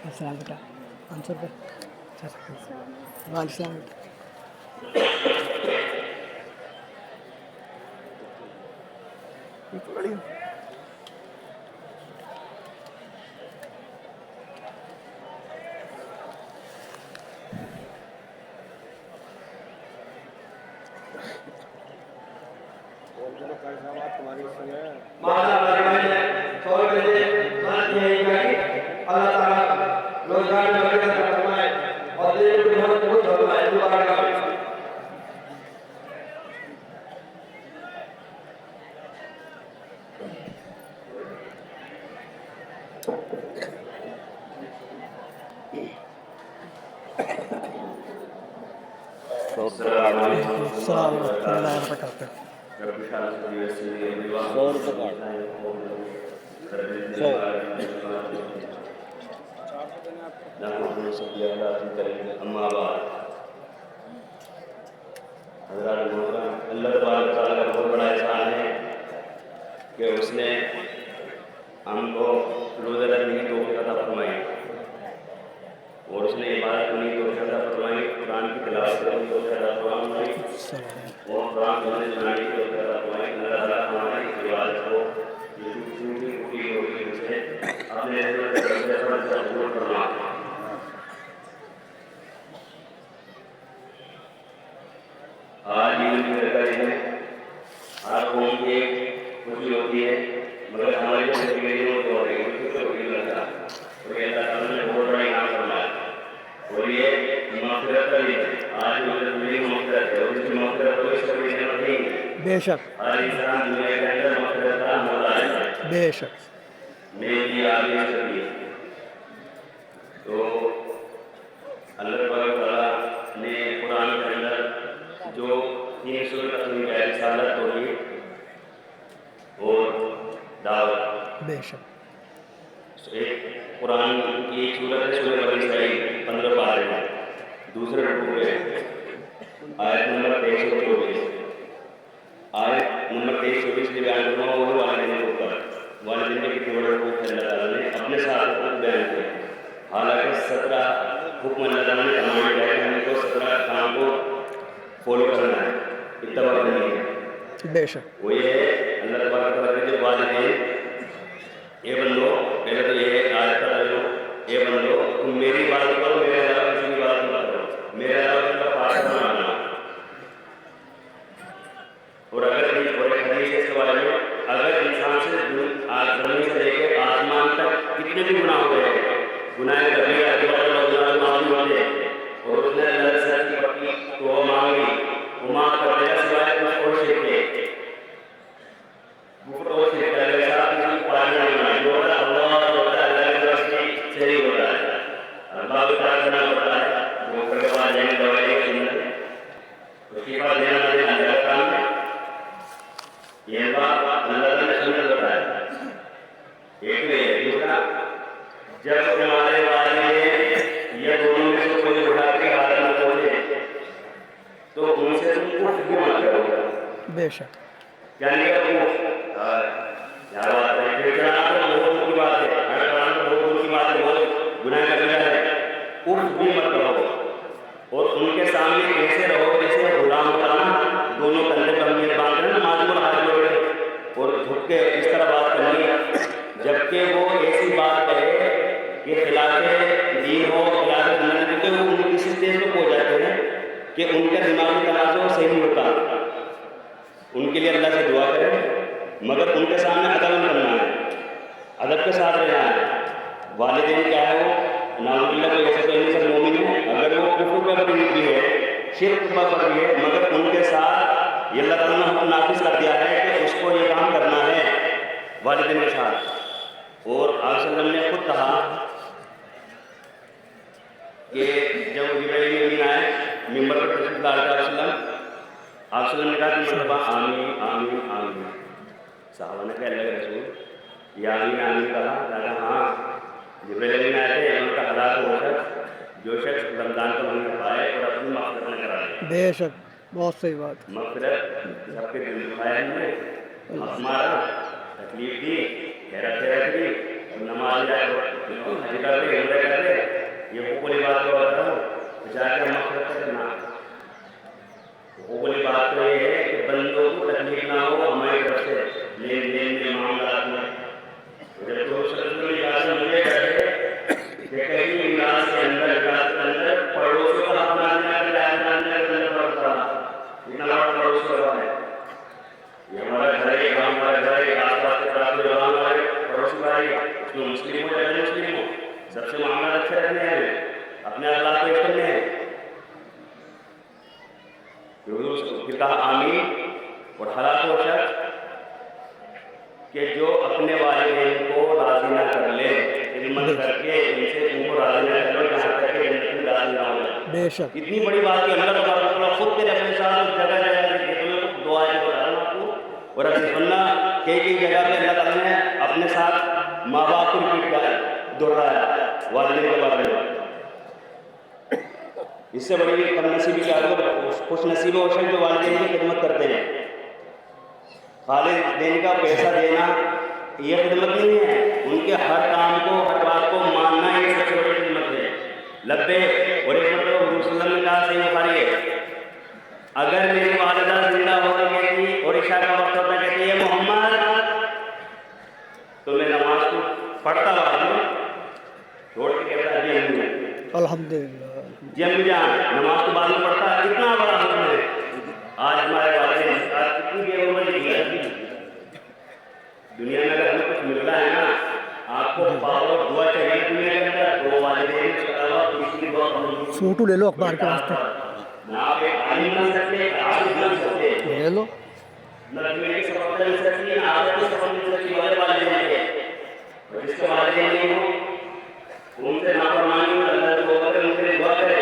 السلام بیٹا 500 روپے وعلیکم السلام بیٹا السلام ورحمۃ اللہ وبرکاتہ. اللہ تبارک تعالیٰ کا بہت بڑا احسان ہے کہ اس نے ہم کو روزہ رکھنے کی توفیق عطا فرمائی اور اس نے عبادت کرنے کی توفیق عطا فرمائی، قرآن کی تلاوت کرنے کی توفیق عطا فرمائی اور قرآن سنانے کی توفیق عطا فرمائی. اللہ تعالیٰ ہماری عبادت کو ٹوٹی ہوئی سے اپنے قبول فرمائے. آج عید کا دن ہے، ہر قوم کی ایک خوشی ہوتی ہے، مگر ہماری زندگی میں تو ہے خوشی لگتا ہے اور اللہ تعالیٰ نے بہت بڑا انعام فرمایا اور یہ مغفرت کا دن ہے. آج میری مغفرت ہے اور اس کی مغفرت کو اس کبھی نعمت نہیں ہے. بے شک ہر انسان دنیا کے اندر مغفرت کا محتاج ہے. بے شک نیکی آگے چلتی ہے تو اللہ تبارک تعالیٰ نے قرآن کے اندر جو 3 سورۃ اپنی رسالت ہوگی اور دعوت. بے شک ایک قرآن کی ایک سورت ہے سورۃ بنی اسرائیل 15 پارے میں، دوسرے رکوع ہے آیت نمبر 2324. آیت نمبر 2324 کے بیان کرنا وہ والدین کے اوپر. والدین کے کتنے بڑے حقوق ہیں اللہ تعالیٰ نے اپنے ساتھ حقوق بیان کیے. حالانکہ 17 حکم اللہ تعالیٰ نے کمانڈ ہے کہ ہم کو 17 کام کو فالو کرنا ہے، اتباع کرنی ہے. بے شک وہ یہ ہے اللہ تبارک تعالیٰ کے جو والدین، اے بندو پہلے تو یہ آیت کا لو، اے بندو تم میری عبادت کرو، میرے علاوہ کسی کی عبادت مت کرو، میرے علاوہ کسی کا پاس نہ ماننا. اور اگر اور ایک حدیث ہے اس کے بارے میں، اگر انسان سے زمین سے لے کے آسمان تک کتنے بھی گناہ ہو گئے، گناہ کبھی معافی مانگے اور اس نے اللہ سے کی پکی تو وہ مانگی، وہ معاف کر دے گا سوائے کچھ اور شرک کے. وہ شرک ہے میرے ساتھ کسی کو پڑھائی نہیں ہونا جو ہوتا ہے اللہ ہوتا ہے، اللہ کے طرف سے شریک ہوتا ہے. اللہ کو تعالیٰ کرنا پڑتا ہے وہ کر کے بعد جائیں گے دوائی کے اندر اس کے بعد دینا دے اندر کام ہے. یہ بات اللہ نے سنت بتایا. ایک تو یہ دوسرا، جب تمہارے والدین یا دونوں میں سے کوئی بڑھا کے حالت میں پہنچے تو ان سے تم اٹھ کیوں مت کرو. بے شک کیا نہیں کرو یار بات ہے پھر کہنا تو بہت دور کی بات ہے، اگر کہنا تو بہت دور کی بات ہے، بہت گناہ کا درجہ ہے. اٹھ بھی مت کرو اور ان کے سامنے ایسے رہو جیسے غلام ہوتا، دونوں کندھے پر میل باندھ کر نماز میں ہاتھ جوڑے اور جھک کے اس طرح بات کرنی ہے جبکہ وہ ایسی بات کہے کہ خلاف دین ہو، خلاف سنت، کیونکہ وہ ان کی اسٹیج پہ پہنچ جاتے ہیں کہ ان کا دماغی تنازع صحیح نہیں ہوتا. ان کے لیے اللہ سے دعا کریں مگر ان کے سامنے ادب کرنا ہے، ادب کے ساتھ رہنا ہے. والدین کیا ہے وہ نعوذ باللہ کوئی ایسے تو نہیں سب مومن ہے، اگر وہ کفر پر بھی ہے، شرک پر بھی ہے، مگر ان کے ساتھ یہ اللہ تعالیٰ نے حکم نافذ کر دیا ہے کہ اس کو یہ کام کرنا ہے والدین کے ساتھ. اور آپ صلی اللہ علیہ وسلم نے خود کہا کہ جب جبرائیل امین آئے मिंबर पर तशरीफ ला आप सल्लम ने कहा कि मरतबा आमीन आमीन आमीन। साहबा ने कहा अल्लाह के रसूल ये आमीन आमीन कहा? कहा हाँ, जिब्रील अमीन आए थे, उनका हलाक हो शख्स जो शख्स रमज़ान को नहीं कर पाए और अपनी मग़फ़िरत न करा दे। बेशक, बहुत सही बात। मग़फ़िरत सबके दिल दुखाए हमने, हमारा तकलीफ दी, हैरत दी, नमाज कर रहे, उम्रे कर रहे, ये हुक्म बात को बता रहा हूँ, जाकर मग़फ़िरत करना। हुक्म बात तो ये है कि बंदों को तकलीफ ना हो हमारी तरफ से लेन देन के मामलात में। जब तो मुझे कहते कि कहीं इमरान के अंदर पड़ोसियों का अपना इतना बड़ा पड़ोस करवा है, ये हमारा घर है, हमारा घर है, आसपास के हमारे पड़ोसी भाई, उसमें मुस्लिम हो या गैर मुस्लिम हो, सबसे मामला अच्छे रखने हैं, अपने अल्लाह को करने हैं। फिर कहा आमीन और हलाक हो शख्स कि जो अपने वालिदैन को राजी ना कर ले, खिदमत करके इनसे उनको राजी ना कर ले, जहाँ तक कि जन्नत में राजी ना हो जाए। बेशक, इतनी बड़ी बात कि अल्लाह तबारक व तआला खुद के अपने साथ जगह जगह के तुम्हें दुआएं बता रहा हूं आपको, और अब सुनना कई जगह पे अल्लाह ताला ने अपने साथ माँ बाप को रिपीट किया, दोहराया वालिदैन के बारे में। इससे बड़ी कम नसीबी क्या हो, खुश नसीब हो शख्स जो वालिदैन की खिदमत करते हैं। खाली देने का पैसा देना ये खिदमत नहीं है, उनके हर काम को हर बात को मानना ही सबसे बड़ी खिदमत है। लब्बे और एक मतलब हुजूर सल्लल्लाहु अलैहि वसल्लम ने कहा, सही बुखारी है, अगर मेरी वालिदा जिंदा होती कहती और इशा का वक्त होता कहती है मोहम्मद, तो मैं नमाज को पढ़ता रहा छोड़ के कहता जी अम्मी, अल्हम्दुलिल्लाह जी अम्मी जान, नमाज को बाद में पढ़ता। कितना बड़ा हुक्म है। आज हमारे वालिदैन आज कितनी बेउम्र की है। दुनिया में अगर हमें कुछ मिल रहा है ना, आपको पावर दुआ चाहिए दुनिया के अंदर, दो वालिदैन के अलावा किसी की दुआ नहीं। फोटो ले लो अखबार के वास्ते, ना आप एक आलिम बन सकते, आलिम बन सकते, ले लो। न दुनिया की सफलता मिल सकती है, ना आपको सफलता मिल सकती है वालिदैन के। और जिसके वालिदैन नहीं हो उनसे नाफरमानी हो, अल्लाह को बोले उनके लिए दुआ करे।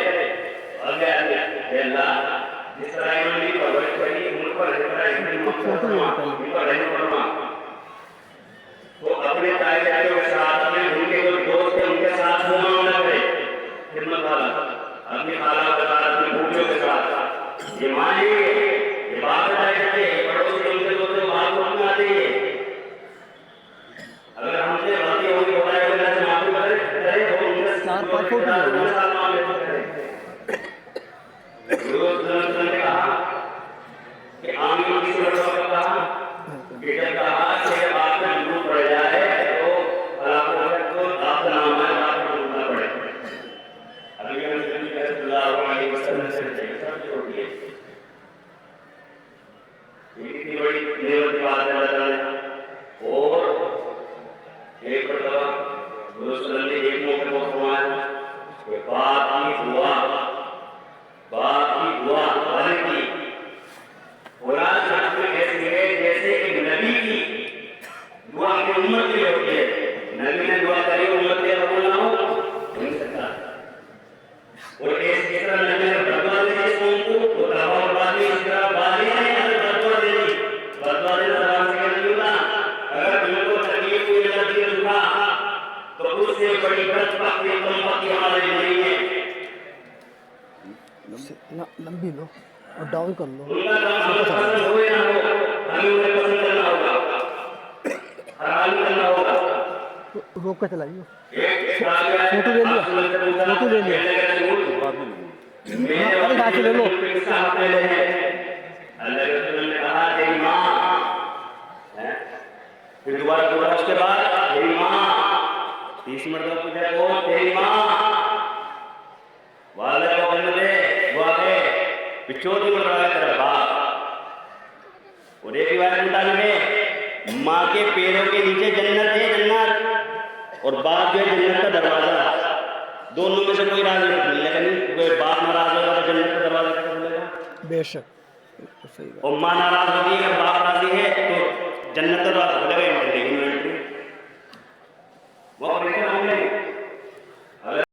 आगे आगे अल्लाह जिस तरह इन्होंने परवरिश करी उन पर रहम फरमा, तो अपने तालिबानों के साथ अपने उनके जो दोस्त हैं उनके साथ मुआमला करे खिदमत वाला, अपनी खाला के साथ अपनी बूढ़ियों के साथ ये माने ये बात बताए पड़ोसी उनके दोस्त बात को अपना चाहिए। अगर हमसे गलती होगी बताए हुए से माफी करे तो उनके साथ फोटो ले लो। ने कहा कि आमीन की सूरत में कहा कि जब कहा कि बात में डूब पड़ जाए तो अल्लाह को आपका नाम है, आपको डूबना पड़े। अभी हम सल्लल्लाहु अलैहि वसल्लम से छोड़ दिए, इतनी बड़ी नेमत की बात है अल्लाह ताला ने। और एक मरतबा हुजूर सल्लल्लाहु अलैहि वसल्लम ने एक मौके पर फरमाया कि बात की दुआ वाले की औलाद में ऐसी है जैसे एक नबी की दुआ अपनी उम्मत के लिए होती है। नबी ने दुआ करी उम्मत के कबूल ना हो नहीं सकता, और इस तरह नबी ने बदवा दी इसको तो दवा और बादी इस तरह बादी ने अगर बदवा दी सलाम से नहीं होगा। अगर तुमको तकलीफ हुई लगी दुखा तो उससे बड़ी बदबख्ती उम्मत हमारे लिए नहीं है। ना लंबी लो और डाउन कर लो। उनका काम पसंद हो या ना हो, हमें उन्हें पसंद करना होगा, हराम करना होगा। रोक कर चलाइए। फोटो ले लिया, फोटो ले लिया, अरे बात ले लो। अल्लाह के रसूल ने कहा तेरी माँ, फिर दोबारा बोला उसके बाद तेरी माँ, 30 मरतबा पूछा कौन? तेरी माँ। वाले को कहने दे वो आगे पिछोती बोल रहा है तेरा बाप। और एक रिवायत मुताबिक है माँ के पैरों के नीचे जन्नत है, जन्नत, और बाप जो है जन्नत का दरवाजा। दोनों में से कोई राज नहीं मिलेगा, नहीं कोई बाप नाराज होगा तो जन्नत का दरवाजा कैसे खुलेगा? बेशक सही बात। और माँ नाराज होगी अगर बाप राजी है तो जन्नत का दरवाजा खुलेगा। वो